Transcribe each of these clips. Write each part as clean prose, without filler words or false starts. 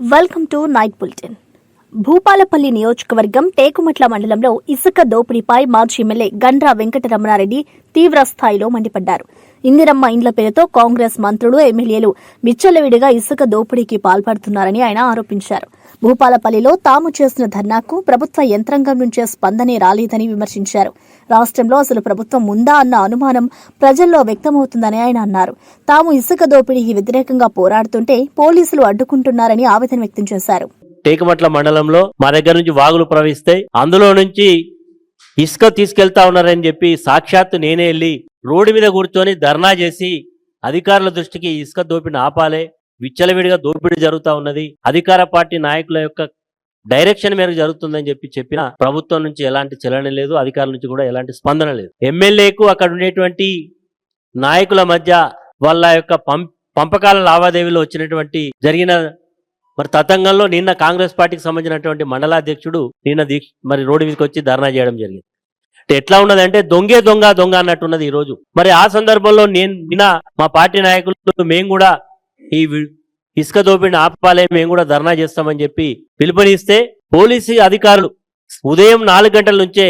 Welcome to night bulletin. Bhupalpally నియోజకవర్గం టేకుమట్ల మండలంలో ఇసుక దోపిడీపై మాజీ ఎమ్మెల్యే గండ్ర వెంకటరమణారెడ్డి తీవ్ర స్థాయిలో మండిపడ్డారు. ఇందిరమ్మ ఇండ్ల పేరుతో కాంగ్రెస్ మంత్రులు, ఎమ్మెల్యేలు విచ్చలవిడిగా ఇసుక దోపిడీకి పాల్పడుతున్నారని ఆయన ఆరోపించారు. భూపాలపల్లిలో తాము చేసిన ధర్నాకు ప్రభుత్వ యంత్రాంగం నుంచే స్పందనే రాలేదని విమర్శించారు. రాష్ట్రంలో అసలు ప్రభుత్వం ఉందా అన్న అనుమానం ప్రజల్లో వ్యక్తమవుతుందని ఆయన అన్నారు. తాము ఇసుక దోపిడీకి వ్యతిరేకంగా పోరాడుతుంటే పోలీసులు అడ్డుకుంటున్నారని ఆవేదన వ్యక్తం చేశారు. టేకుమట్ల మండలంలో మా దగ్గర నుంచి వాగులు ప్రవహిస్తాయి, అందులో నుంచి ఇసుక తీసుకెళ్తా ఉన్నారని చెప్పి సాక్షాత్తు నేనే వెళ్ళి రోడ్డు మీద కూర్చొని ధర్నా చేసి అధికారుల దృష్టికి ఇసుక దోపిడిని ఆపాలే, విచ్చలవిడిగా దోపిడీ జరుగుతూ ఉన్నది, అధికార పార్టీ నాయకుల యొక్క డైరెక్షన్ మేరకు జరుగుతుందని చెప్పిన ప్రభుత్వం నుంచి ఎలాంటి చలన లేదు, అధికారుల నుంచి కూడా ఎలాంటి స్పందన లేదు. ఎమ్మెల్యేకు అక్కడ ఉండేటువంటి నాయకుల మధ్య వాళ్ళ యొక్క పంపకాల లావాదేవీలో వచ్చినటువంటి జరిగిన తతంగంలో నిన్న కాంగ్రెస్ పార్టీకి సంబంధించినటువంటి మండలాధ్యక్షుడు నిన్న మరి రోడ్డు మీదకి వచ్చి ధర్నా చేయడం జరిగింది. ఎట్లా ఉన్నదంటే దొంగ అన్నట్టున్నది ఈ రోజు. మరి ఆ సందర్భంలో నిన్న మా పార్టీ నాయకులు మేము కూడా ఈ ఇసుక దోపిడిని ఆపాలే, మేము కూడా ధర్నా చేస్తామని చెప్పి పిలుపునిస్తే పోలీసు అధికారులు ఉదయం 4 గంటల నుంచే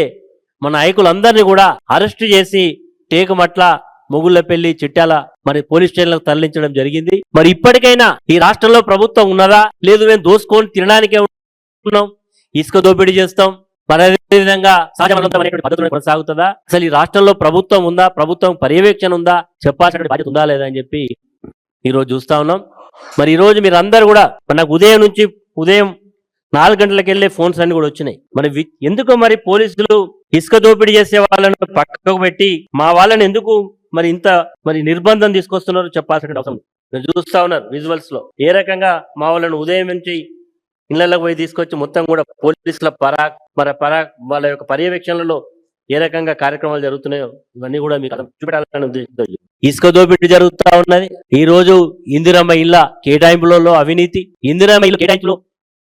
మన నాయకులందరినీ కూడా అరెస్టు చేసి టేకుమట్ల, మొగుళ్లపల్లి, చిట్యాల మరి పోలీస్ స్టేషన్లకు తరలించడం జరిగింది. మరి ఇప్పటికైనా ఈ రాష్ట్రంలో ప్రభుత్వం ఉన్నదా లేదు, మేము దోసుకొని తినడానికే ఉన్నాం, ఇసుక దోపిడీ చేస్తాం, మరి అదేవిధంగా సహజమైనటువంటి పద్ధతులు కొనసాగుతుందా, అసలు ఈ రాష్ట్రంలో ప్రభుత్వం ఉందా, ప్రభుత్వం పర్యవేక్షణ ఉందా, చెప్పాల్సిన బాధ్యత ఉందా లేదా అని చెప్పి ఈరోజు చూస్తా ఉన్నాం. మరి ఈ రోజు మీరు అందరు కూడా నాకు ఉదయం 4 గంటలకు వెళ్ళే ఫోన్స్ అన్ని కూడా వచ్చినాయి. మరి ఎందుకు మరి పోలీసులు ఇసుక దోపిడీ చేసే వాళ్ళను పక్కకు పెట్టి మా వాళ్ళని ఎందుకు మరి ఇంత నిర్బంధం తీసుకొస్తున్నారు చెప్పాల్సిన అవసరం. మీరు చూస్తా ఉన్నారు విజువల్స్ లో ఏ రకంగా మా వాళ్ళను ఉదయం నుంచి ఇళ్లకు పోయి తీసుకొచ్చి మొత్తం కూడా పోలీసుల వాళ్ళ యొక్క పర్యవేక్షణలో ఏ రకంగా కార్యక్రమాలు జరుగుతున్నాయో ఇవన్నీ కూడా మీకు చూపెట్టాలని ఉద్దేశంతో ఇసుక దోపిడీ జరుగుతూ ఉన్నది. ఈ రోజు ఇందిరమ్మ ఇళ్ల కేటాయింపులలో అవినీతి, ఇందిరమ్మ ఇళ్ల కేటాయింపులో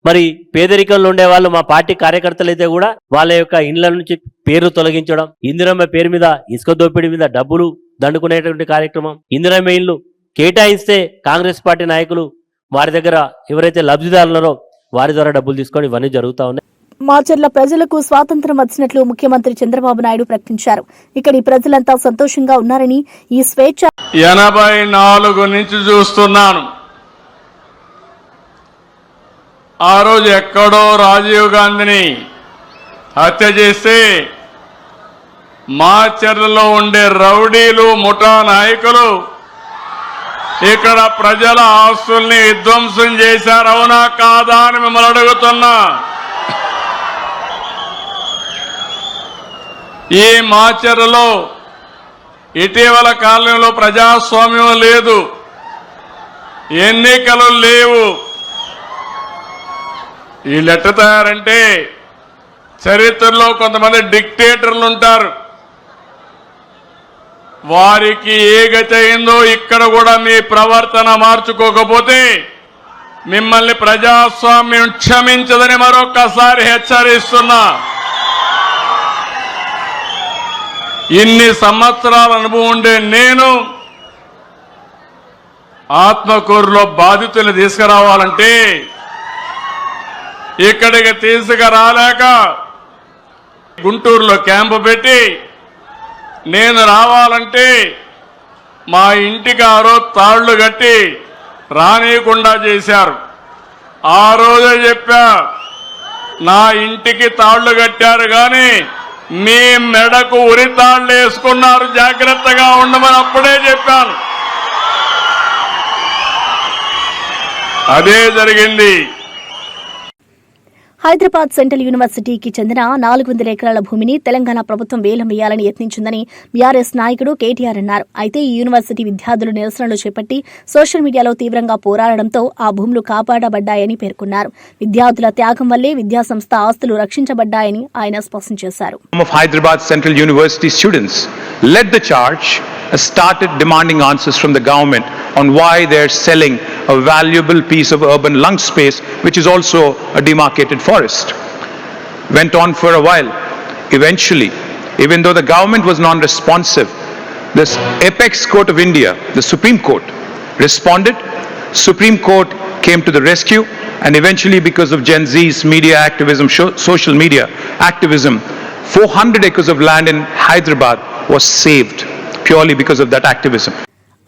మరి పేదరికంలో ఉండే వాళ్ళు మా పార్టీ కార్యకర్తలు అయితే కూడా వాళ్ళ యొక్క ఇండ్ల నుంచి పేరు తొలగించడం, ఇందిరమ్మ పేరు మీద ఇసుక దోపిడీ మీద డబ్బులు దండుకునేటువంటి కార్యక్రమం, ఇందిరమ్మ ఇళ్లు కేటాయిస్తే కాంగ్రెస్ పార్టీ నాయకులు వారి దగ్గర ఎవరైతే లబ్ధిదారులరో వారి ద్వారా డబ్బులు తీసుకొని ఇవన్నీ జరుగుతూ ఉన్నాయి. మాచర్ల ప్రజలకు స్వాతంత్ర్యం వచ్చినట్లు ముఖ్యమంత్రి చంద్రబాబు నాయుడు ప్రకటించారు. ఇక్కడి ప్రజలంతా సంతోషంగా ఉన్నారని, ఈ స్వేచ్ఛ 84 నుంచి చూస్తున్నాను. ఆ రోజు ఎక్కడో రాజీవ్ గాంధీని హత్య చేస్తే మాచర్లలో ఉండే రౌడీలు, ముఠా నాయకులు ఇక్కడ ప్రజల ఆస్తుల్ని విధ్వంసం చేశారు. అవునా కాదా అని మిమ్మల్ని అడుగుతున్నా. ఈ మాచర్లలో ఇటీవల కాలంలో ప్రజాస్వామ్యం లేదు, ఎన్నికలు లేవు. వీళ్ళు ఎట్ట తయారంటే చరిత్రలో కొంతమంది డిక్టేటర్లు ఉంటారు, వారికి ఏ గతి అయిందో ఇక్కడ కూడా మీ ప్రవర్తన మార్చుకోకపోతే మిమ్మల్ని ప్రజాస్వామ్యం క్షమించదని మరొక్కసారి హెచ్చరిస్తున్నా. ఇన్ని సంవత్సరాల అనుభవం ఉండే నేను ఆత్మకూరులో బాధితులు తీసుకురావాలంటే ఇక్కడికి తీసుకురాలేక గుంటూరులో క్యాంపు పెట్టి నేను రావాలంటే మా ఇంటికి ఆ రోజు తాళ్లు కట్టి రానియకుండా చేశారు. ఆ రోజే చెప్పా, నా ఇంటికి తాళ్లు కట్టారు కానీ మీ మెడకు ఉరి తాళ్లు వేసుకున్నారు, జాగ్రత్తగా ఉండమని అప్పుడే చెప్పాను. అదే జరిగింది. హైదరాబాద్ సెంట్రల్ యూనివర్సిటీకి చెందిన 400 ఎకరాల భూమిని తెలంగాణ ప్రభుత్వం వేలం వేయాలని యత్నించిందని బీఆర్ఎస్ నాయకుడు కేటీఆర్ అన్నారు. అయితే ఈ యూనివర్సిటీ విద్యార్థులు నిరసనలు చేపట్టి సోషల్ మీడియాలో తీవ్రంగా పోరాడడంతో ఆ భూములు కాపాడబడ్డాయని పేర్కొన్నారు. విద్యార్థుల త్యాగం వల్లే విద్యాసంస్థ ఆస్తులు రక్షించబడ్డాయని ఆయన స్పష్టం చేశారు. Hyderabad Central University students led the charge, started demanding answers from the government on why they're selling a valuable piece of urban lung space, which is also a demarcated forest. Went on for a while. Eventually, even though the government was non-responsive, this apex court of India, the Supreme Court, responded. Supreme Court came to the rescue and eventually because of Gen Z's media activism, social media activism, 400 acres of land in Hyderabad was saved purely because of that activism.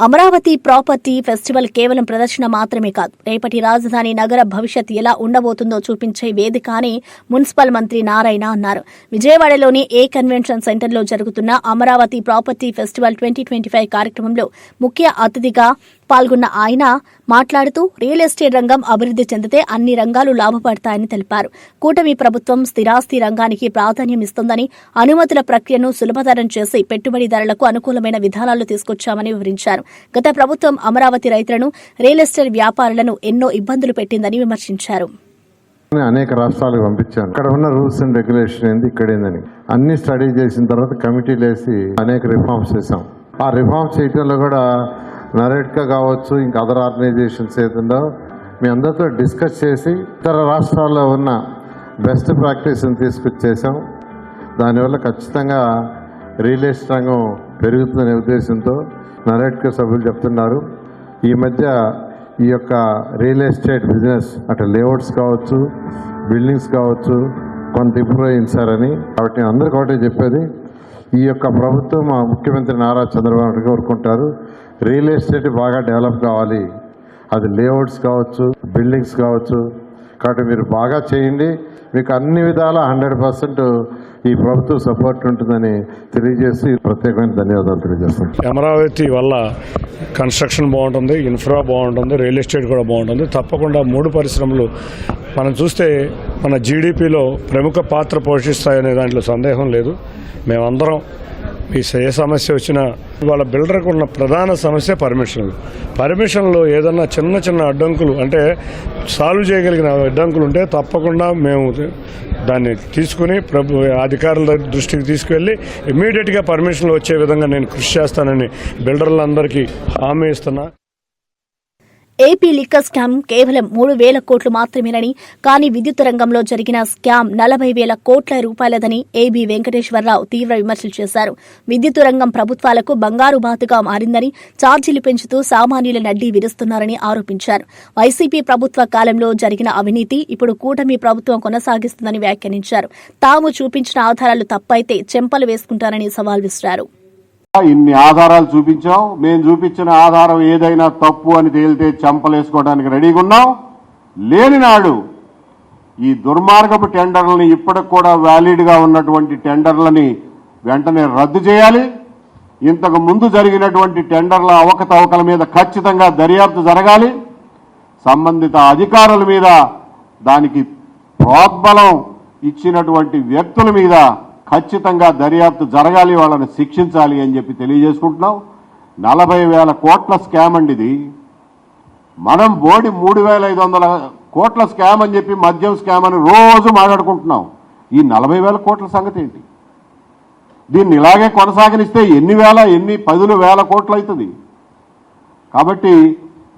Amaravati property festival కేవలం ప్రదర్శన మాత్రమే కాదు, రేపటి రాజధాని నగర భవిష్యత్ ఎలా ఉండబోతుందో చూపించే వేదిక అని మున్సిపల్ మంత్రి నారాయణ అన్నారు. విజయవాడలోని ఏ కన్వెన్షన్ సెంటర్లో జరుగుతున్న అమరావతి ప్రాపర్టీ ఫెస్టివల్ 2025 కార్యక్రమంలో ముఖ్య అతిథిగా పాల్గొన్న ఆయన మాట్లాడుతూ రియల్ ఎస్టేట్ రంగం అభివృద్ది చెందితే అన్ని రంగాలు లాభపడతాయని తెలిపారు. కూటమి ప్రభుత్వం స్థిరాస్తి రంగానికి ప్రాధాన్యం ఇస్తోందని, అనుమతుల ప్రక్రియను సులభతరం చేసి పెట్టుబడిదారులకు అనుకూలమైన విధానాలు తీసుకొచ్చామని వివరించారు. గత ప్రభుత్వం అమరావతి రైతులను, రియల్ ఎస్టేట్ వ్యాపారులను ఎన్నో ఇబ్బందులు పెట్టిందని విమర్శించారు. అనేక రాష్ట్రాలకు పంపించాను. ఇక్కడ ఉన్న రూల్స్ అండ్ రెగ్యులేషన్ ఏంది, ఇక్కడ ఏందని అన్ని స్టడీ చేసిన తర్వాత కమిటీలు వేసి అనేక రిఫార్మ్స్ చేసాం. ఆ రిఫార్మ్స్ చేయడంలో కూడా నరేట్కా కావచ్చు, ఇంకా అదర్ ఆర్గనైజేషన్స్ ఏదో మీ అందరితో డిస్కస్ చేసి ఇతర రాష్ట్రాల్లో ఉన్న బెస్ట్ ప్రాక్టీస్ని తీసుకొచ్చేసాం. దానివల్ల ఖచ్చితంగా రియల్ ఎస్టేట్ రంగం పెరుగుతుందనే ఉద్దేశంతో నరేట్కా సభ్యులు చెప్తున్నారు. ఈ మధ్య ఈ యొక్క రియల్ ఎస్టేట్ బిజినెస్ అటు లేఅవుట్స్ కావచ్చు, బిల్డింగ్స్ కావచ్చు కొంత ఇంప్రూవ్ అయింది సార్ అని. కాబట్టి నేను అందరికీ ఒకటే చెప్పేది, ఈ యొక్క ప్రభుత్వం మా ముఖ్యమంత్రి నారా చంద్రబాబు నాయుడు కోరుకుంటారు, రియల్ ఎస్టేట్ బాగా డెవలప్ కావాలి. అది లేఅవుట్స్ కావచ్చు, బిల్డింగ్స్ కావచ్చు. కాబట్టి మీరు బాగా చేయండి, మీకు అన్ని విధాల 100% ఈ ప్రభుత్వం సపోర్ట్ ఉంటుందని తెలియజేసి ప్రత్యేకమైన ధన్యవాదాలు తెలియజేస్తాం. అమరావతి వల్ల కన్స్ట్రక్షన్ బాగుంటుంది, ఇన్ఫ్రా బాగుంటుంది, రియల్ ఎస్టేట్ కూడా బాగుంటుంది. తప్పకుండా 3 పరిశ్రమలు మనం చూస్తే మన జీడిపిలో ప్రముఖ పాత్ర పోషిస్తాయనే దాంట్లో సందేహం లేదు. మేమందరం ఏ సమస్య వచ్చినా వాళ్ళ బిల్డర్కు ఉన్న ప్రధాన సమస్య పర్మిషన్లు ఏదన్నా చిన్న చిన్న అడ్డంకులు అంటే సాల్వ్ చేయగలిగిన అడ్డంకులు ఉంటే తప్పకుండా మేము దాన్ని తీసుకుని అధికారుల దృష్టికి తీసుకువెళ్ళి ఇమ్మీడియట్గా పర్మిషన్లు వచ్చే విధంగా నేను కృషి చేస్తానని బిల్డర్లందరికీ హామీ ఇస్తున్నా. ఏపీ లిక్కర్ స్కామ్ కేవలం 3,000 కోట్లు మాత్రమేనని, కానీ విద్యుత్ రంగంలో జరిగిన స్కామ్ 40,000 కోట్ల రూపాయలదని ఏబీ వెంకటేశ్వరరావు తీవ్ర విమర్శలు చేశారు. విద్యుత్ రంగం ప్రభుత్వాలకు బంగారు బాతుగా మారిందని, ఛార్జీలు పెంచుతూ సామాన్యుల నడ్డీ విరుస్తున్నారని ఆరోపించారు. వైసీపీ ప్రభుత్వ కాలంలో జరిగిన అవినీతి ఇప్పుడు కూటమి ప్రభుత్వం కొనసాగిస్తుందని వ్యాఖ్యానించారు. తాము చూపించిన ఆధారాలు తప్పైతే చెంపలు వేసుకుంటారని సవాల్ విసిరారు. ఇన్ని ఆధారాలు చూపించాం, మేము చూపించిన ఆధారం ఏదైనా తప్పు అని తేలితే చంపలేసుకోవడానికి రెడీగా ఉన్నాం. లేని నాడు ఈ దుర్మార్గపు టెండర్లని, ఇప్పటికి కూడా వ్యాలిడ్గా ఉన్నటువంటి టెండర్లని వెంటనే రద్దు చేయాలి. ఇంతకు ముందు జరిగినటువంటి టెండర్ల అవకతవకల మీద ఖచ్చితంగా దర్యాప్తు జరగాలి. సంబంధిత అధికారుల మీద, దానికి ప్రోద్బలం ఇచ్చినటువంటి వ్యక్తుల మీద ఖచ్చితంగా దర్యాప్తు జరగాలి, వాళ్ళని శిక్షించాలి అని చెప్పి తెలియజేసుకుంటున్నాం. 40,000 కోట్ల స్కామ్ అండి ఇది. మనం బోడి 3,500 కోట్ల స్కామ్ అని చెప్పి మద్యం స్కామ్ అని రోజు మాట్లాడుకుంటున్నాం. ఈ 40,000 కోట్ల సంగతి ఏంటి? దీన్ని ఇలాగే కొనసాగనిస్తే ఎన్ని 10,000 కోట్లు అవుతుంది. కాబట్టి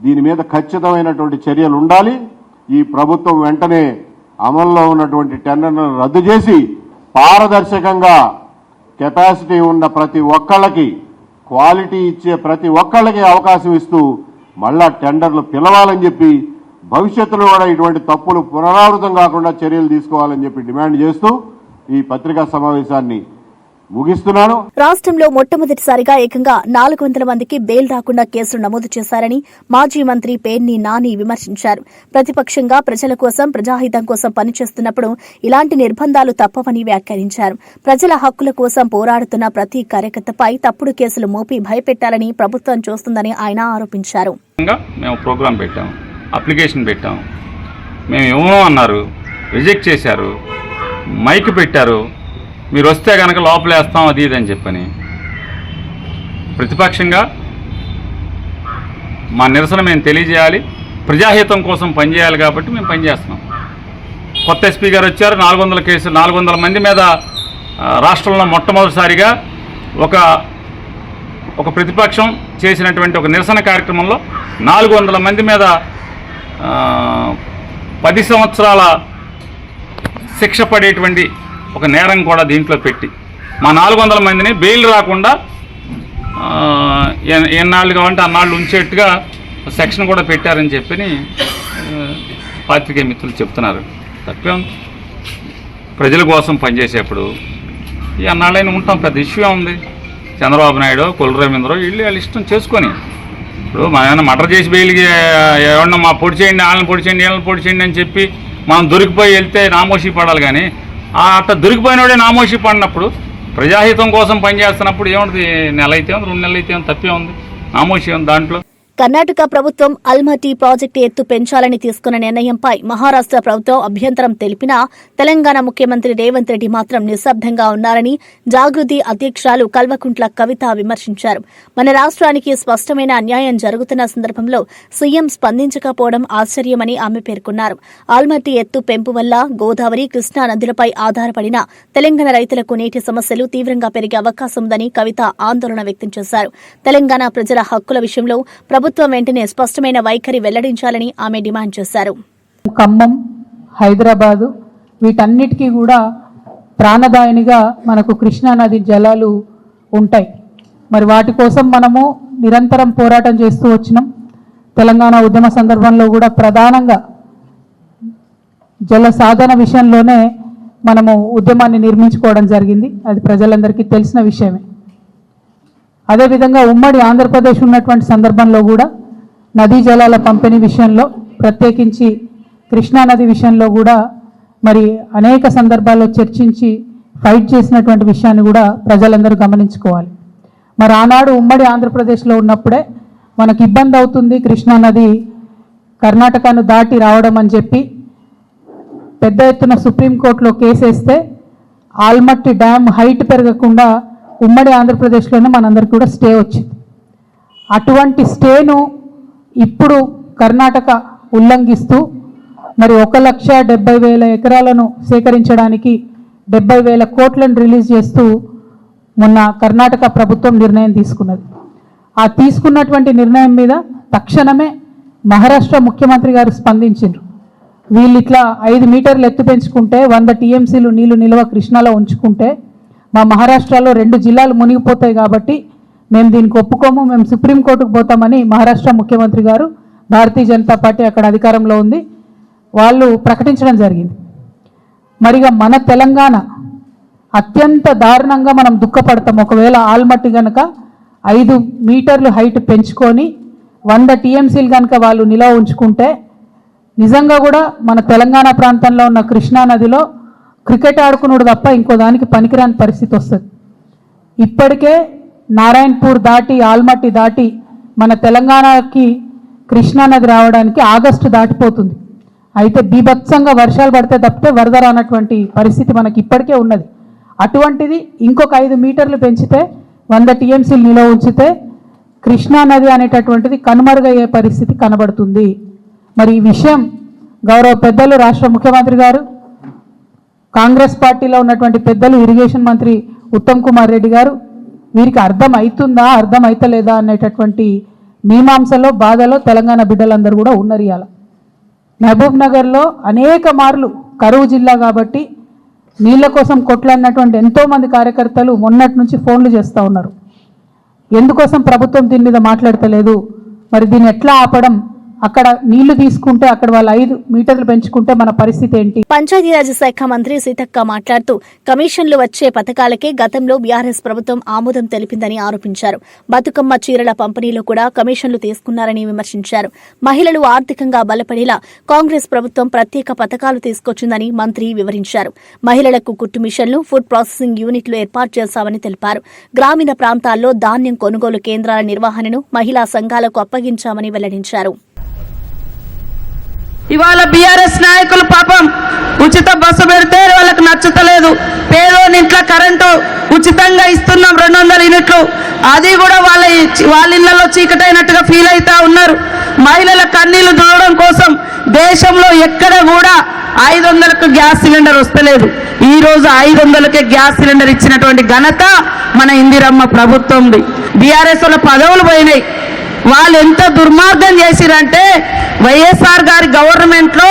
దీని మీద ఖచ్చితమైనటువంటి చర్యలు ఉండాలి. ఈ ప్రభుత్వం వెంటనే అమల్లో ఉన్నటువంటి టెండర్లను రద్దు చేసి పారదర్శకంగా కెపాసిటీ ఉన్న ప్రతి ఒక్కళ్ళకి, క్వాలిటీ ఇచ్చే ప్రతి ఒక్కళ్ళకి అవకాశం ఇస్తూ మళ్ళా టెండర్లు పిలవాలని చెప్పి, భవిష్యత్తులో కూడా ఇటువంటి తప్పులు పునరావృతం కాకుండా చర్యలు తీసుకోవాలని చెప్పి డిమాండ్ చేస్తూ ఈ పత్రికా సమావేశాన్ని ముగిస్తున్నాను. రాష్ట్రంలో మొట్టమొదటిసారిగా ఏకంగా 400 మందికి బెయిల్ రాకుండా కేసులు నమోదు చేశారని మాజీ మంత్రి పేర్ని నాని విమర్శించారు. ప్రతిపక్షంగా ప్రజల కోసం, ప్రజాహితం కోసం పనిచేస్తున్నప్పుడు ఇలాంటి నిర్బంధాలు తప్పవని వ్యాఖ్యానించారు. ప్రజల హక్కుల కోసం పోరాడుతున్న ప్రతి కార్యకర్తపై తప్పుడు కేసులు మోపి భయపెట్టాలని ప్రభుత్వం చూస్తుందని ఆయన ఆరోపించారు. మేము ప్రోగ్రాం పెట్టాం, అప్లికేషన్ పెట్టాం, మేము ఏమో అన్నారు, రిజెక్ట్ చేశారు, మైక్ పెట్టారు, మీరు వస్తే కనుక లోపలేస్తాం అది ఇది అని చెప్పని. ప్రతిపక్షంగా మా నిరసన మేము తెలియజేయాలి, ప్రజాహితం కోసం పనిచేయాలి కాబట్టి మేము పనిచేస్తున్నాం. కొత్త ఎస్పీ గారు వచ్చారు, 400 కేసులు, 400 మంది మీద రాష్ట్రంలో మొట్టమొదటిసారిగా ఒక ప్రతిపక్షం చేసినటువంటి ఒక నిరసన కార్యక్రమంలో 400 మంది మీద 10 సంవత్సరాల శిక్ష పడేటువంటి ఒక నేరం కూడా దీంట్లో పెట్టి మా 400 మందిని బెయిల్ రాకుండా ఎన్నాళ్ళు కావాలంటే అన్నాళ్ళు ఉంచేట్టుగా సెక్షన్ కూడా పెట్టారని చెప్పి పాత్రికేయ మిత్రులు చెప్తున్నారు. తప్పే ఉంది. ప్రజల కోసం పనిచేసేప్పుడు ఈ అన్నాళ్ళైనా ఉంటాం, పెద్ద ఇష్యూ ఉంది. చంద్రబాబు నాయుడు, కొల్లు రవీంద్ర వీళ్ళు వాళ్ళ ఇష్టం చేసుకొని, ఇప్పుడు మనం మర్డర్ చేసి బయలుకి ఎవరన్నా మా పొడి చేయండి, వాళ్ళని పొడి చేయండి, వీళ్ళని పొడి చేయండి అని చెప్పి మనం దొరికిపోయి వెళ్తే నామోషి పడాలి. కానీ అట్లా దొరికిపోయినోడే నామోషి పడినప్పుడు, ప్రజాహితం కోసం పనిచేస్తున్నప్పుడు ఏముంటుంది? నెల అయితే ఉంది, 2 నెలలు అయితే ఉంది, తప్పే ఉంది, నామోషి ఉంది దాంట్లో. కర్ణాటక ప్రభుత్వం అల్మటీ ప్రాజెక్టు ఎత్తు పెంచాలని తీసుకున్న నిర్ణయంపై మహారాష్ట్ర ప్రభుత్వం అభ్యంతరం తెలిపినా తెలంగాణ ముఖ్యమంత్రి రేవంత్ రెడ్డి మాత్రం నిశ్శబ్దంగా ఉన్నారని జాగృతి అధ్యక్షురాలు కల్వకుంట్ల కవిత విమర్శించారు. మన రాష్ట్రానికి స్పష్టమైన అన్యాయం జరుగుతున్న సందర్భంలో సీఎం స్పందించకపోవడం ఆశ్చర్యమని ఆమె పేర్కొన్నారు. ఆల్మటీ ఎత్తు పెంపు వల్ల గోదావరి, కృష్ణా నదులపై ఆధారపడిన తెలంగాణ రైతులకు నీటి సమస్యలు తీవ్రంగా పెరిగే అవకాశం ఉందని కవిత ఆందోళన వ్యక్తం చేశారు. తెలంగాణ ప్రజల హక్కుల విషయంలో ప్రభుత్వం వెంటనే స్పష్టమైన వైఖరి వెల్లడించాలని ఆమె డిమాండ్ చేశారు. ఖమ్మం, హైదరాబాదు వీటన్నిటికీ కూడా ప్రాణదాయినిగా మనకు కృష్ణానది జలాలు ఉంటాయి. మరి వాటి కోసం మనము నిరంతరం పోరాటం చేస్తూ వచ్చినాం. తెలంగాణ ఉద్యమ సందర్భంలో కూడా ప్రధానంగా జల సాధన విషయంలోనే మనము ఉద్యమాన్ని నిర్మించుకోవడం జరిగింది. అది ప్రజలందరికీ తెలిసిన విషయమే. అదేవిధంగా ఉమ్మడి ఆంధ్రప్రదేశ్ ఉన్నటువంటి సందర్భంలో కూడా నదీ జలాల పంపిణీ విషయంలో, ప్రత్యేకించి కృష్ణానది విషయంలో కూడా మరి అనేక సందర్భాల్లో చర్చించి ఫైట్ చేసినటువంటి విషయాన్ని కూడా ప్రజలందరూ గమనించుకోవాలి. మరి ఆనాడు ఉమ్మడి ఆంధ్రప్రదేశ్లో ఉన్నప్పుడే మనకు ఇబ్బంది అవుతుంది కృష్ణానది కర్ణాటకను దాటి రావడం అని చెప్పి పెద్ద ఎత్తున సుప్రీంకోర్టులో కేసేస్తే ఆల్మట్టి డ్యామ్ హైట్ పెరగకుండా ఉమ్మడి ఆంధ్రప్రదేశ్లోనే మనందరికీ కూడా స్టే వచ్చింది. అటువంటి స్టేను ఇప్పుడు కర్ణాటక ఉల్లంఘిస్తూ మరి 1,70,000 ఎకరాలను సేకరించడానికి 70,000 కోట్లను రిలీజ్ చేస్తూ మొన్న కర్ణాటక ప్రభుత్వం నిర్ణయం తీసుకున్నది. ఆ తీసుకున్నటువంటి నిర్ణయం మీద తక్షణమే మహారాష్ట్ర ముఖ్యమంత్రి గారు స్పందించారు. వీళ్ళు ఇట్లా 5 మీటర్లు ఎత్తు పెంచుకుంటే 100 టీఎంసీలు నీళ్లు నిల్వ కృష్ణాలో ఉంచుకుంటే మా మహారాష్ట్రలో 2 జిల్లాలు మునిగిపోతాయి కాబట్టి మేము దీనికి ఒప్పుకోము, మేము సుప్రీంకోర్టుకు పోతామని మహారాష్ట్ర ముఖ్యమంత్రి గారు, భారతీయ జనతా పార్టీ అక్కడ అధికారంలో ఉంది, వాళ్ళు ప్రకటించడం జరిగింది. మరిగా మన తెలంగాణ అత్యంత దారుణంగా మనం దుఃఖపడతాం. ఒకవేళ ఆల్మట్టి కనుక 5 మీటర్లు హైట్ పెంచుకొని 100 టీఎంసీలు కనుక వాళ్ళు నిల్వ ఉంచుకుంటే నిజంగా కూడా మన తెలంగాణ ప్రాంతంలో ఉన్న కృష్ణానదిలో క్రికెట్ ఆడుకున్నాడు తప్ప ఇంకో దానికి పనికిరాని పరిస్థితి వస్తుంది. ఇప్పటికే నారాయణపూర్ దాటి ఆల్మట్టి దాటి మన తెలంగాణకి కృష్ణానది రావడానికి ఆగస్టు దాటిపోతుంది. అయితే బీభత్సంగా వర్షాలు పడితే తప్పితే వరద రానటువంటి పరిస్థితి మనకి ఇప్పటికే ఉన్నది. అటువంటిది ఇంకొక 5 మీటర్లు పెంచితే 100 టీఎంసీలు నిల్వ ఉంచితే కృష్ణానది అనేటటువంటిది కనుమరుగయ్యే పరిస్థితి కనబడుతుంది. మరి ఈ విషయం గౌరవ పెద్దలు రాష్ట్ర ముఖ్యమంత్రి గారు, కాంగ్రెస్ పార్టీలో ఉన్నటువంటి పెద్దలు, ఇరిగేషన్ మంత్రి ఉత్తమ్ కుమార్ రెడ్డి గారు వీరికి అర్థం అవుతుందా, అర్థం అవుతలేదా అనేటటువంటి మీమాంసలో, బాధలో తెలంగాణ బిడ్డలందరూ కూడా ఉన్నారు. ఇవాళ మహబూబ్ నగర్లో అనేక మార్లు కరువు జిల్లా కాబట్టి నీళ్ల కోసం కొట్లాడినటువంటి ఎంతోమంది కార్యకర్తలు మొన్నటి నుంచి ఫోన్లు చేస్తూ ఉన్నారు. ఎందుకోసం ప్రభుత్వం దీని మీద మాట్లాడతలేదు, మరి దీన్ని ఎట్లా ఆపడం, అక్కడ నీళ్లు తీసుకుంటే అక్కడ వాళ్ళు 5 మీటర్లు పెంచుకుంటే మన పరిస్థితి ఏంటి? పంచాయతీరాజ్ శాఖ మంత్రి సీతక్క మాట్లాడుతూ కమిషన్లు వచ్చే పథకాలకే గతంలో బీఆర్ఎస్ ప్రభుత్వం ఆమోదం తెలిపిందని ఆరోపించారు. బతుకమ్మ చీరల పంపిణీలో కూడా కమిషన్లు తీసుకున్నారని విమర్శించారు. మహిళలు ఆర్థికంగా బలపడేలా కాంగ్రెస్ ప్రభుత్వం ప్రత్యేక పథకాలు తీసుకొచ్చిందని మంత్రి వివరించారు. మహిళలకు కుట్టు మిషన్లు, ఫుడ్ ప్రాసెసింగ్ యూనిట్లు ఏర్పాటు చేశామని తెలిపారు. గ్రామీణ ప్రాంతాల్లో ధాన్యం కొనుగోలు కేంద్రాల నిర్వహణను మహిళా సంఘాలకు అప్పగించామని వెల్లడించారు. ఇవాళ బీఆర్ఎస్ నాయకులు పాపం ఉచిత బస్సు పెడితే వాళ్ళకి నచ్చుతలేదు. పేదోని ఇంట్లో కరెంటు ఉచితంగా ఇస్తున్నాం 200 యూనిట్లు, అది కూడా వాళ్ళ ఇళ్లలో చీకటైనట్టుగా ఫీల్ అవుతా ఉన్నారు. మహిళల కన్నీళ్లు దూరడం కోసం దేశంలో ఎక్కడ కూడా 500కు గ్యాస్ సిలిండర్ వస్తలేదు. ఈ రోజు 500కే గ్యాస్ సిలిండర్ ఇచ్చినటువంటి ఘనత మన ఇందిరమ్మ ప్రభుత్వంది. బీఆర్ఎస్ వాళ్ళ పదవులు పోయినాయి. వాళ్ళు ఎంత దుర్మార్గం చేసిరంటే వైఎస్ఆర్ గారి గవర్నమెంట్లో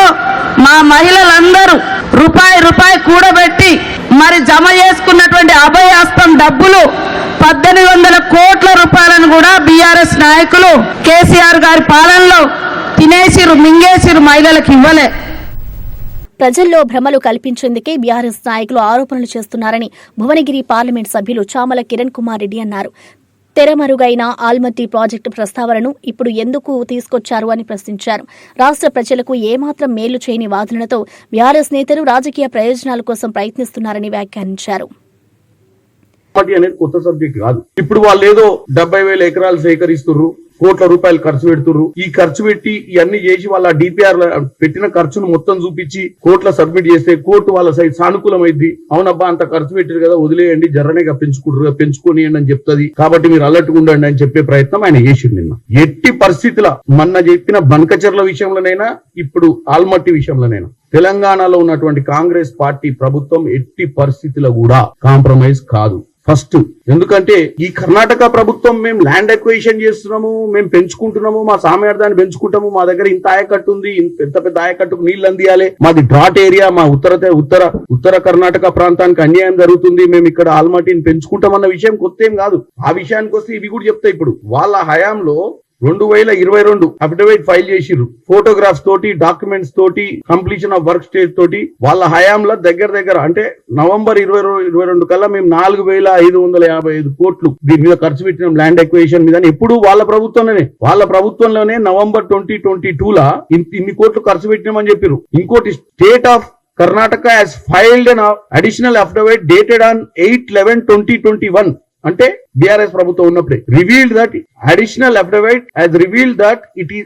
మా మహిళలందరూ రూపాయి కూడబెట్టి మరి జమ చేసుకున్నటువంటి అభయహస్తం డబ్బులు 1800 కోట్ల రూపాయలను కూడా బీఆర్ఎస్ నాయకులు కేసీఆర్ గారి పాలనలో తినేసిరు, మింగేసిరు, మహిళలకు ఇవ్వలే. ప్రజల్లో భ్రమలు కల్పించేందుకే బీఆర్ఎస్ నాయకులు ఆరోపణలు చేస్తున్నారని భువనగిరి పార్లమెంట్ సభ్యులు చామల కిరణ్ కుమార్ రెడ్డి అన్నారు. తెరమరుగైన ఆల్మట్టి ప్రాజెక్టు ప్రస్తావనను ఇప్పుడు ఎందుకు తీసుకొచ్చారు అని ప్రశ్నించారు. రాష్ట్ర ప్రజలకు ఏమాత్రం మేలు చేయని వాదనలతో బీఆర్ఎస్ నేతలు రాజకీయ ప్రయోజనాల కోసం ప్రయత్నిస్తున్నారని వ్యాఖ్యానించారు. అనేది కొత్త సబ్జెక్ట్ కాదు. ఇప్పుడు వాళ్ళు ఏదో 70,000 ఎకరాలు సేకరిస్తున్నారు, కోట్ల రూపాయలు ఖర్చు పెడుతున్నారు. ఈ ఖర్చు పెట్టి ఇవన్నీ చేసి వాళ్ళ డిపిఆర్ పెట్టిన ఖర్చును మొత్తం చూపించి కోర్టులో సబ్మిట్ చేస్తే కోర్టు వాళ్ళ సైడ్ సానుకూలమైంది. అవునబ్బా అంత ఖర్చు పెట్టారు కదా, వదిలేయండి, జర్రనేగా పెంచుకోనియండి అని చెప్తుంది, కాబట్టి మీరు అలర్ట్గా ఉండండి అని చెప్పే ప్రయత్నం ఆయన చేసిండు. నిన్న ఎట్టి పరిస్థితుల మొన్న చెప్పిన బనకచెర్ల విషయంలోనైనా ఇప్పుడు ఆల్మట్టి విషయంలోనైనా తెలంగాణలో ఉన్నటువంటి కాంగ్రెస్ పార్టీ ప్రభుత్వం ఎట్టి పరిస్థితుల్లో కూడా కాంప్రమైజ్ కాదు. ఫస్ట్ ఎందుకంటే ఈ కర్ణాటక ప్రభుత్వం మేము ల్యాండ్ ఎక్వైషన్ చేస్తున్నాము, మేము పెంచుకుంటున్నాము, మా సామర్థ్యాన్ని పెంచుకుంటాము, మా దగ్గర ఇంత ఆయకట్టు ఉంది, పెద్ద పెద్ద ఆయకట్టుకు నీళ్లు అందియాలి, మాది డ్రాట్ ఏరియా, మా ఉత్తర కర్ణాటక ప్రాంతానికి అన్యాయం జరుగుతుంది, మేము ఇక్కడ ఆల్మట్టిని పెంచుకుంటామన్న విషయం కొత్త ఏం కాదు. ఆ విషయానికి వస్తే ఇవి కూడా చెప్తాయి. ఇప్పుడు వాళ్ళ హయాంలో 2022 అఫిడవిట్ ఫైల్ చేసిర్రు, ఫోటోగ్రాఫ్స్ తోటి, డాక్యుమెంట్స్ తోటి, కంప్లీషన్ ఆఫ్ వర్క్ స్టేజ్ తోటి. వాళ్ళ హయాంలో దగ్గర అంటే నవంబర్ 2022 కల్లా మేము 4,555 కోట్లు దీని మీద ఖర్చు పెట్టినాం ల్యాండ్ ఎక్వేషన్ మీద. ఎప్పుడు వాళ్ళ ప్రభుత్వంలోనే నవంబర్ 2022 ఇన్ని కోట్లు ఖర్చు పెట్టినామని చెప్పారు. ఇంకోటి, state of Karnataka has filed an additional affidavit dated on 8/11/2021 అంటే బీఆర్ఎస్ ప్రభుత్వం ఉన్నప్పుడే revealed that additional affidavit has revealed that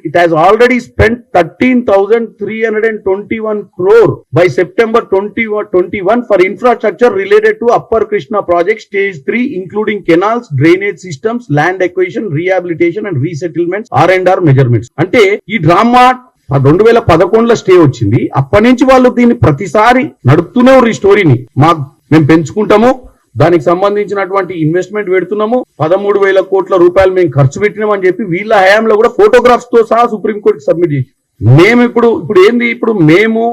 it has already spent 13,321 crore by September 2021 for infrastructure related to Upper Krishna project stage 3 including canals, drainage systems, land acquisition, rehabilitation and resettlements, R&R measurements. అంటే ఈ drama 2011లో stay వచ్చింది. అప్పటి నుంచి వాళ్ళు దీన్ని ప్రతిసారి నడుపుతూనే ఉన్నారు. ఈ స్టోరీని మేము పెంచుకుంటాము, దానికి సంబంధించినటువంటి ఇన్వెస్ట్మెంట్ పెడుతున్నాము, 13,000 కోట్ల రూపాయలు మేము ఖర్చు పెట్టినామని చెప్పి వీళ్ళ హయాంలో కూడా ఫోటోగ్రాఫ్స్ తో సహా సుప్రీంకోర్టుకి సబ్మిట్ చేసి మేము ఇప్పుడు మేము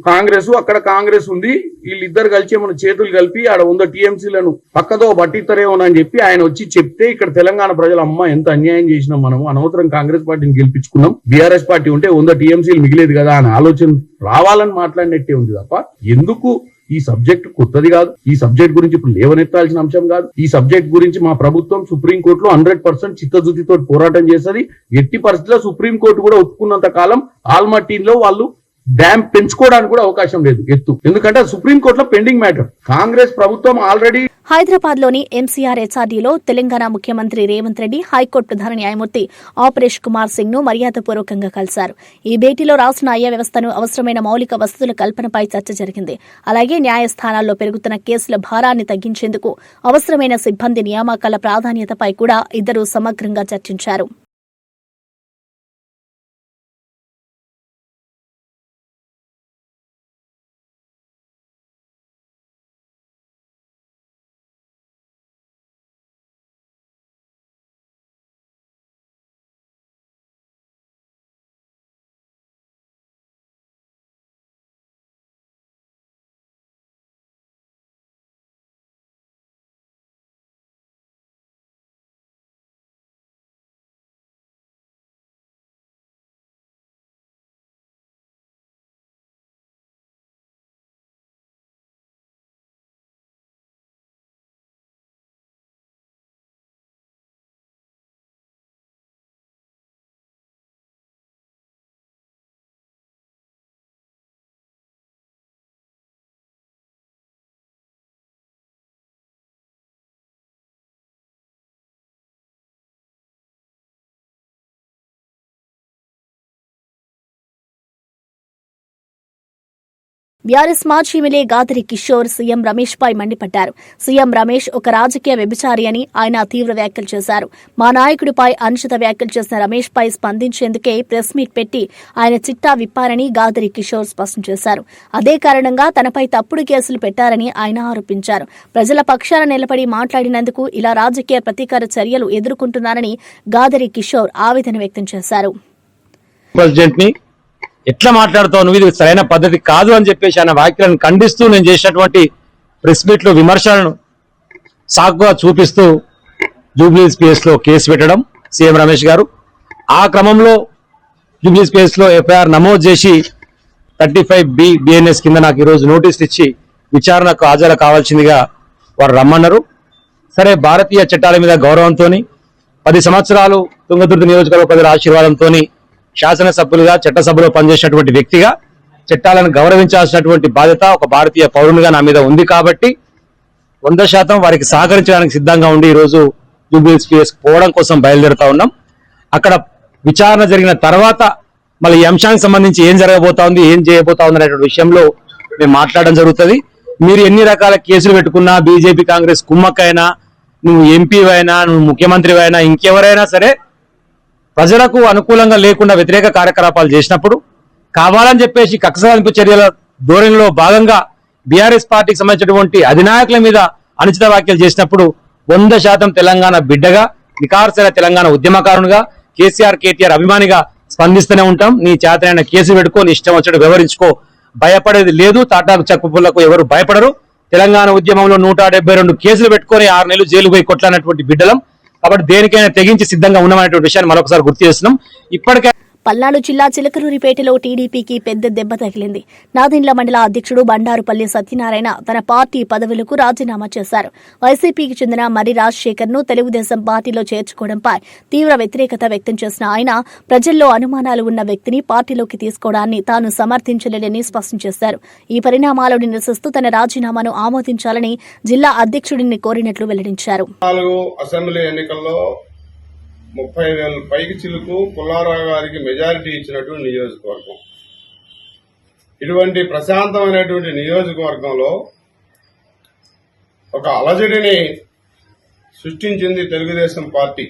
కాంగ్రెస్, అక్కడ కాంగ్రెస్ ఉంది, వీళ్ళిద్దరు కలిసి మన చేతులు కలిపి ఆడ 100 టీఎంసీలను పక్కదో పట్టిస్తారేమోనని చెప్పి ఆయన వచ్చి చెప్తే ఇక్కడ తెలంగాణ ప్రజలు అమ్మ ఎంత అన్యాయం చేసినాం, మనము అనవసరం కాంగ్రెస్ పార్టీని గెలిపించుకున్నాం, బీఆర్ఎస్ పార్టీ ఉంటే 100 టీఎంసీలు మిగిలేదు కదా అని ఆలోచన రావాలని మాట్లాడినట్టే ఉంది తప్ప ఎందుకు ఈ సబ్జెక్ట్ కొత్తది కాదు. ఈ సబ్జెక్ట్ గురించి ఇప్పుడు లేవనెత్తాల్సిన అంశం కాదు. ఈ సబ్జెక్ట్ గురించి మా ప్రభుత్వం సుప్రీంకోర్టులో 100% చిత్తశుద్ధితో పోరాటం చేస్తుంది. ఎట్టి పరిస్థితుల్లో సుప్రీంకోర్టు కూడా ఒప్పుకున్నంత కాలం ఆల్మట్టీలో వాళ్ళు డ్యామ్ పెంచుకోవడానికి కూడా అవకాశం లేదు ఎత్తు, ఎందుకంటే సుప్రీంకోర్టులో పెండింగ్ మ్యాటర్. కాంగ్రెస్ ప్రభుత్వం ఆల్రెడీ హైదరాబాద్ లోని ఎంసీఆర్ హెచ్ఆర్డీలో తెలంగాణ ముఖ్యమంత్రి రేవంత్ రెడ్డి హైకోర్టు ప్రధాన న్యాయమూర్తి ఆపరేష్ కుమార్ సింగ్ ను మర్యాదపూర్వకంగా కలిశారు. ఈ భేటీలో రాష్ట్ర న్యాయ వ్యవస్థను అవసరమైన మౌలిక వసతుల కల్పనపై చర్చ జరిగింది. అలాగే న్యాయస్థానాల్లో పెరుగుతున్న కేసుల భారాన్ని తగ్గించేందుకు అవసరమైన సిబ్బంది నియామకాల ప్రాధాన్యతపై కూడా ఇద్దరూ సమగ్రంగా చర్చించారు. బీఆర్ఎస్ మాజీ ఎమ్మెల్యే గాదరి కిషోర్ సీఎం రమేష్ పై మండిపడ్డారు. సీఎం రమేష్ ఒక రాజకీయ వ్యభిచారి అని ఆయన తీవ్ర వ్యాఖ్యలు చేశారు. మా నాయకుడిపై అనుచిత వ్యాఖ్యలు చేసిన రమేష్ పై స్పందించేందుకే ప్రెస్ మీట్ పెట్టి ఆయన చిట్టా విప్పారని గాదరి కిషోర్ స్పష్టం చేశారు. అదే కారణంగా తనపై తప్పుడు కేసులు పెట్టారని ఆయన ఆరోపించారు. ప్రజల పక్షాన నిలబడి మాట్లాడినందుకు ఇలా రాజకీయ ప్రతీకార చర్యలు ఎదుర్కొంటున్నారని గాదరి కిషోర్ ఆవేదన వ్యక్తం చేశారు. ఎట్లా మాట్లాడుతావు నువ్వు, ఇది సరైన పద్ధతి కాదు అని చెప్పేసి ఆయన వ్యాఖ్యలను ఖండిస్తూ నేను చేసినటువంటి ప్రెస్ మీట్ లో విమర్శలను సాకుగా చూపిస్తూ జూబ్లీహిల్స్ పిఎస్ లో కేసు పెట్టడం సీఎం రమేష్ గారు. ఆ క్రమంలో జూబ్లీ స్పేస్ లో ఎఫ్ఐఆర్ నమోదు చేసి 35B BNS కింద నాకు ఈరోజు నోటీసులు ఇచ్చి విచారణకు హాజరు కావాల్సిందిగా వారు రమ్మన్నారు. సరే, భారతీయ చట్టాల మీద గౌరవంతో 10 సంవత్సరాలు తుంగతుర్తి నియోజకవర్గ ప్రజల ఆశీర్వాదంతో శాసనసభ్యులుగా చట్టసభలో పనిచేసినటువంటి వ్యక్తిగా చట్టాలను గౌరవించాల్సినటువంటి బాధ్యత ఒక భారతీయ పౌరునిగా నా మీద ఉంది కాబట్టి 100% వారికి సహకరించడానికి సిద్ధంగా ఉండి ఈరోజు జూబ్లీ స్పేస్ పోవడం కోసం బయలుదేరుతా ఉన్నాం. అక్కడ విచారణ జరిగిన తర్వాత మళ్ళీ ఈ అంశానికి సంబంధించి ఏం జరగబోతా ఉంది, ఏం చేయబోతా ఉంది అనేటువంటి విషయంలో మేము మాట్లాడడం జరుగుతుంది. మీరు ఎన్ని రకాల కేసులు పెట్టుకున్నా, బీజేపీ కాంగ్రెస్ కుమ్మక్కైనా, నువ్వు ఎంపీ అయినా, నువ్వు ముఖ్యమంత్రి అయినా, ఇంకెవరైనా సరే ప్రజలకు అనుకూలంగా లేకుండా వ్యతిరేక కార్యకలాపాలు చేసినప్పుడు కావాలని చెప్పేసి కక్ష సాధింపు చర్యల ధోరణిలో భాగంగా బీఆర్ఎస్ పార్టీకి సంబంధించినటువంటి అధినాయకుల మీద అనుచిత వ్యాఖ్యలు చేసినప్పుడు 100% తెలంగాణ బిడ్డగా, నికార్సైన తెలంగాణ ఉద్యమకారునిగా, కేసీఆర్ కేటీఆర్ అభిమానిగా స్పందిస్తూనే ఉంటాం. నీ చేతనైన కేసు పెట్టుకో, నీ ఇష్టం వచ్చాడు వ్యవహరించుకో, భయపడేది లేదు. తాటాకు చెక్కుపులకు ఎవరు భయపడరు. తెలంగాణ ఉద్యమంలో 172 కేసులు పెట్టుకొని 6 నెలలు జైలు పోయి కొట్లాడినటువంటి బిడ్డలం కాబట్టి దేనికైనా తెగించి సిద్ధంగా ఉన్నామనేటువంటి విషయాన్ని మరొకసారి గుర్తు చేస్తున్నాం. ఇప్పటికే పల్నాడు జిల్లా చిలకలూరిపేటలో టీడీపీకి పెద్ద దెబ్బ తగిలింది. నాదెండ్ల మండల అధ్యక్షుడు బండారుపల్లి సత్యనారాయణ తన పార్టీ పదవులకు రాజీనామా చేశారు. వైసీపీకి చెందిన మర్రి రాజశేఖర్ ను తెలుగుదేశం పార్టీలో చేర్చుకోవడంపై తీవ్ర వ్యతిరేకత వ్యక్తం చేసిన ఆయన ప్రజల్లో అనుమానాలు ఉన్న వ్యక్తిని పార్టీలోకి తీసుకోవడాన్ని తాను సమర్థించలేదని స్పష్టం చేశారు. ఈ పరిణామాలను నిరసిస్తూ తన రాజీనామాను ఆమోదించాలని జిల్లా అధ్యక్షుడిని కోరినట్లు వెల్లడించారు. అసెంబ్లీ ఎన్నికల్లో 30,000 పైకి చిలుకు పుల్లారావు గారికి మెజారిటీ ఇచ్చినటువంటి నియోజకవర్గం. ఇటువంటి ప్రశాంతమైనటువంటి నియోజకవర్గంలో ఒక అలజడిని సృష్టించింది తెలుగుదేశం పార్టీ.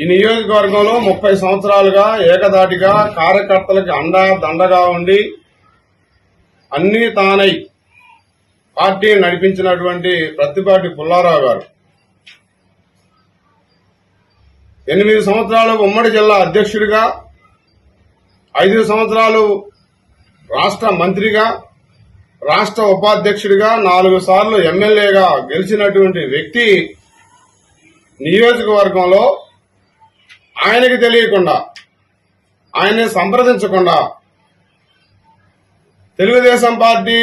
ఈ నియోజకవర్గంలో 30 సంవత్సరాలుగా ఏకదాటిగా కార్యకర్తలకు అండా దండగా ఉండి అన్నీ తానై పార్టీ నడిపించినటువంటి ప్రత్తిపాటి పుల్లారావు గారు 8 సంవత్సరాలు ఉమ్మడి జిల్లా అధ్యక్షుడిగా, 5 సంవత్సరాలు రాష్ట్ర మంత్రిగా, రాష్ట్ర ఉపాధ్యక్షుడిగా, 4 సార్లు ఎమ్మెల్యేగా గెలిచినటువంటి వ్యక్తి నియోజకవర్గంలో ఆయనకి తెలియకుండా, ఆయన్ని సంప్రదించకుండా తెలుగుదేశం పార్టీ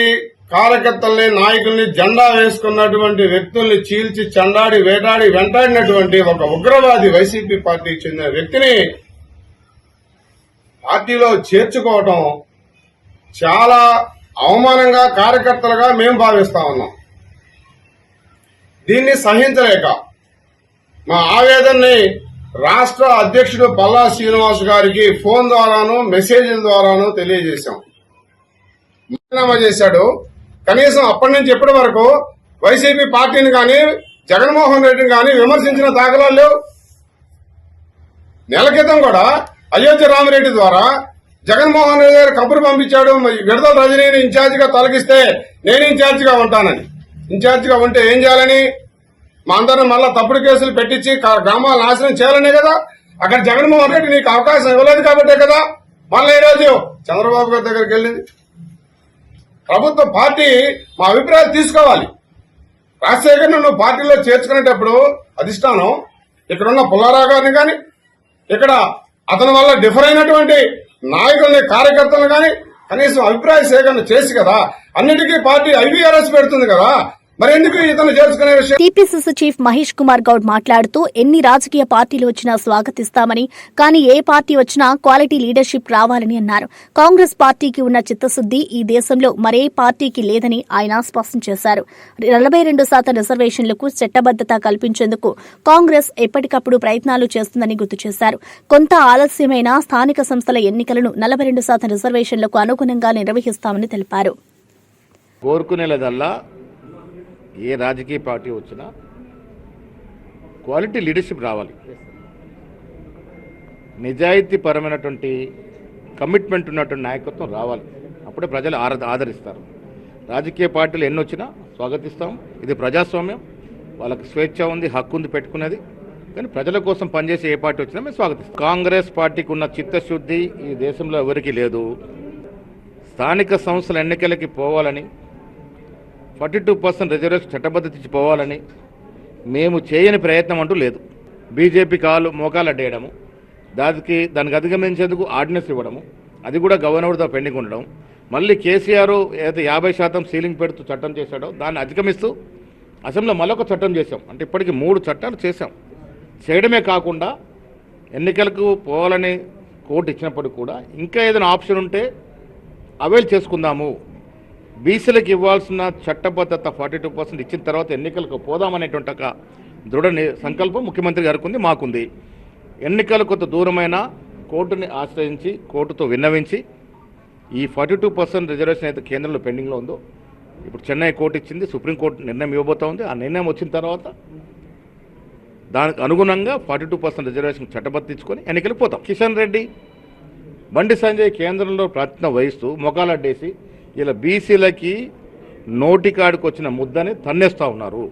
కార్యకర్తల్ని, నాయకుల్ని జెండా వేసుకున్నటువంటి వ్యక్తుల్ని చీల్చి చెండాడి వేటాడి వెంటాడినటువంటి ఒక ఉగ్రవాది వైసీపీ పార్టీకి చెందిన వ్యక్తిని పార్టీలో చేర్చుకోవటం చాలా అవమానంగా కార్యకర్తలుగా మేము భావిస్తా ఉన్నాం. దీన్ని సహించలేక మా ఆవేదనని రాష్ట్ర అధ్యక్షుడు పల్లా శ్రీనివాస్ గారికి ఫోన్ ద్వారాను మెసేజ్ల ద్వారాను తెలియజేశాం. రాజీనామా చేశాడు. కనీసం అప్పటి నుంచి ఇప్పటి వరకు వైసీపీ పార్టీని కానీ జగన్మోహన్ రెడ్డిని కానీ విమర్శించిన దాఖలాలు లేవు. నెల క్రితం కూడా అయోధ్య రామిరెడ్డి ద్వారా జగన్మోహన్ రెడ్డి గారు కబురు పంపించాడు, విడదల రజనీని ఇన్ఛార్జిగా తొలగిస్తే నేను ఇన్ఛార్జిగా ఉంటానని. ఇన్ఛార్జిగా ఉంటే ఏం చేయాలని? మా అందరిని మళ్ళా తప్పుడు కేసులు పెట్టించి గ్రామాలు నాశనం చేయాలనే కదా. అక్కడ జగన్మోహన్ రెడ్డి నీకు అవకాశం ఇవ్వలేదు కాబట్టే కదా మళ్ళీ ఈరోజు చంద్రబాబు గారి దగ్గరికి వెళ్ళింది. ప్రభుత్వ పార్టీ మా అభిప్రాయాలు తీసుకోవాలి. రాజశేఖర్ను నువ్వు పార్టీలో చేర్చుకునేటప్పుడు అధిష్టానం ఇక్కడున్న పుల్లారావు గారిని కానీ, ఇక్కడ అతని వల్ల డిఫర్ అయినటువంటి నాయకుల్ని, కార్యకర్తలను కానీ కనీసం అభిప్రాయ సేకరణ చేసి కదా అన్నిటికీ పార్టీ ఐవీఆర్ఎస్ పెడుతుంది కదా. మరెందుకు ఇతను చేర్చుకునే విషయం? టీపీసీసీ చీఫ్ మహేష్ కుమార్ గౌడ్ మాట్లాడుతూ ఎన్ని రాజకీయ పార్టీలు వచ్చినా స్వాగతిస్తామని, కానీ ఏ పార్టీ వచ్చినా క్వాలిటీ లీడర్షిప్ రావాలని అన్నారు. కాంగ్రెస్ పార్టీకి ఉన్న చిత్తశుద్ది ఈ దేశంలో మరే పార్టీకి లేదని ఆయన స్పష్టం చేశారు. 42% రిజర్వేషన్లకు చట్టబద్దత కల్పించేందుకు కాంగ్రెస్ ఎప్పటికప్పుడు ప్రయత్నాలు చేస్తుందని గుర్తు చేశారు. కొంత ఆలస్యమైన స్థానిక సంస్థల ఎన్నికలను 42% రిజర్వేషన్లకు అనుగుణంగా నిర్వహిస్తామని తెలిపారు. కోరుకునేదల్లా ఏ రాజకీయ పార్టీ వచ్చినా క్వాలిటీ లీడర్షిప్ రావాలి. నిజాయితీ పరమైనటువంటి కమిట్మెంట్ ఉన్నటువంటి నాయకత్వం రావాలి. అప్పుడే ప్రజలు ఆదరిస్తారు. రాజకీయ పార్టీలు ఎన్ని వచ్చినా స్వాగతిస్తాం. ఇది ప్రజాస్వామ్యం, వాళ్ళకి స్వేచ్ఛ ఉంది, హక్కు ఉంది పెట్టుకునేది. కానీ ప్రజల కోసం పనిచేసే ఏ పార్టీ వచ్చినా మేము స్వాగతిస్తాం. కాంగ్రెస్ పార్టీకి ఉన్న చిత్తశుద్ధి ఈ దేశంలో ఎవరికీ లేదు. స్థానిక సంస్థల ఎన్నికలకి పోవాలని, 42% రిజర్వేషన్ చట్టబద్ధత ఇచ్చి పోవాలని మేము చేయని ప్రయత్నం అంటూ లేదు. బీజేపీ మోకాలు అడ్డేయడము, దానికి అధిగమించేందుకు ఆర్డినెన్స్ ఇవ్వడము, అది కూడా గవర్నర్తో పెండింగ్ ఉండడం, మళ్ళీ కేసీఆర్ ఏదైతే 50% సీలింగ్ పెడుతూ చట్టం చేశాడో దాన్ని అధిగమిస్తూ అసెంబ్లీలో మరొక చట్టం చేశాం. అంటే ఇప్పటికి 3 చట్టాలు చేశాం. చేయడమే కాకుండా ఎన్నికలకు పోవాలని కోర్టు ఇచ్చినప్పటికీ కూడా ఇంకా ఏదైనా ఆప్షన్ ఉంటే అవైల్ చేసుకుందాము, బీసీలకు ఇవ్వాల్సిన చట్టబద్ధత 42% ఇచ్చిన తర్వాత ఎన్నికలకు పోదామనేటువంటి ఒక దృఢ సంకల్పం ముఖ్యమంత్రి గారికి ఉంది, మాకుంది. ఎన్నికలు కొంత దూరమైన కోర్టుని ఆశ్రయించి కోర్టుతో విన్నవించి ఈ 42% రిజర్వేషన్ అయితే కేంద్రంలో పెండింగ్లో ఉందో ఇప్పుడు చెన్నై కోర్టు ఇచ్చింది, సుప్రీంకోర్టు నిర్ణయం ఇవ్వబోతా ఉంది. ఆ నిర్ణయం వచ్చిన తర్వాత దానికి అనుగుణంగా 42% రిజర్వేషన్ చట్టబద్ధించుకొని ఎన్నికలకు పోతాం. కిషన్ రెడ్డి, బండి సంజయ్ కేంద్రంలో ప్రయత్నం వహిస్తూ మొగాలడ్డేసి ఇలా బీసీలకి నోటికాడికి వచ్చిన ముద్దని తన్నేస్తూ ఉన్నారు.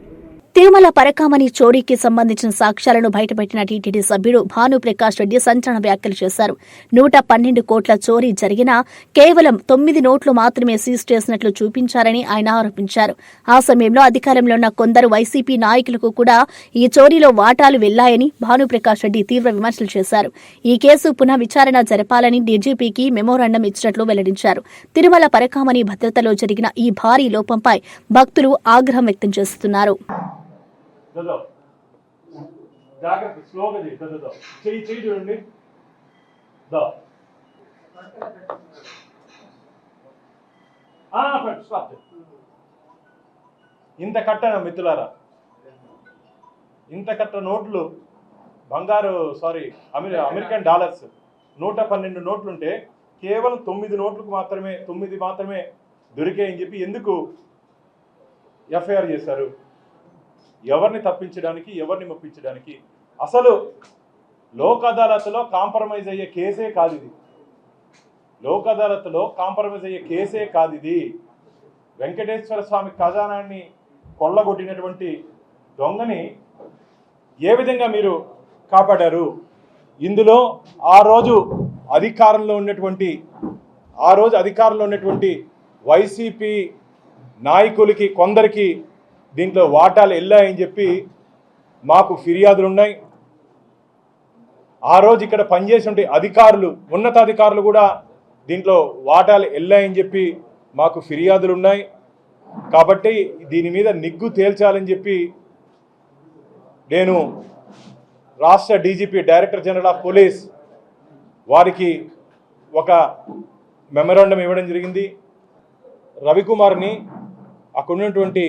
తిరుమల పరకామణి చోరీకి సంబంధించిన సాక్ష్యాలను బయటపెట్టిన టీటీడీ సభ్యుడు భానుప్రకాష్ రెడ్డి సంచలన వ్యాఖ్యలు చేశారు. 112 కోట్ల చోరీ జరిగినా కేవలం 9 నోట్లు మాత్రమే సీజ్ చేసినట్లు చూపించారని ఆయన ఆరోపించారు. ఆ సమయంలో అధికారంలో ఉన్న కొందరు వైసీపీ నాయకులకు కూడా ఈ చోరీలో వాటాలు వెళ్లాయని భానుప్రకాష్ రెడ్డి తీవ్ర విమర్శలు చేశారు. ఈ కేసు పునః విచారణ జరపాలని డీజీపీకి మెమోరాండం ఇచ్చినట్లు వెల్లడించారు. తిరుమల పరకామణి భద్రతలో జరిగిన ఈ భారీ లోపంపై భక్తులు ఆగ్రహం వ్యక్తం చేస్తున్నారు. జాగ్రత్త, స్లోగా చెయ్యి చూడండి. ఇంత కట్ట మిత్రులారా, ఇంత కట్ట నోట్లు బంగారు అమెరికన్ డాలర్స్ 112 నోట్లుంటే కేవలం 9 నోట్లకు మాత్రమే 9 మాత్రమే దొరికాయని చెప్పి ఎందుకు ఎఫ్ఐఆర్ చేశారు? ఎవరిని తప్పించడానికి, ఎవరిని మెప్పించడానికి? అసలు లోక్ అదాలత్లో కాంప్రమైజ్ అయ్యే కేసే కాదు ఇది. లోక్ అదాలత్లో కాంప్రమైజ్ అయ్యే కేసే కాదు ఇది. వెంకటేశ్వర స్వామి ఖజానాన్ని కొల్లగొట్టినటువంటి దొంగని ఏ విధంగా మీరు కాపాడారు? ఇందులో ఆ రోజు అధికారంలో ఉన్నటువంటి వైసీపీ నాయకులకి కొందరికి దీంట్లో వాటాలు వెళ్ళాయని చెప్పి మాకు ఫిర్యాదులు ఉన్నాయి. ఆ రోజు ఇక్కడ పనిచేసే అధికారులు, ఉన్నతాధికారులు కూడా దీంట్లో వాటాలు వెళ్ళాయని చెప్పి మాకు ఫిర్యాదులు ఉన్నాయి. కాబట్టి దీని మీద నిగ్గు తేల్చాలని చెప్పి నేను రాష్ట్ర DGP, director general of police వారికి ఒక మెమరాండం ఇవ్వడం జరిగింది. రవికుమార్ని అక్కడ ఉన్నటువంటి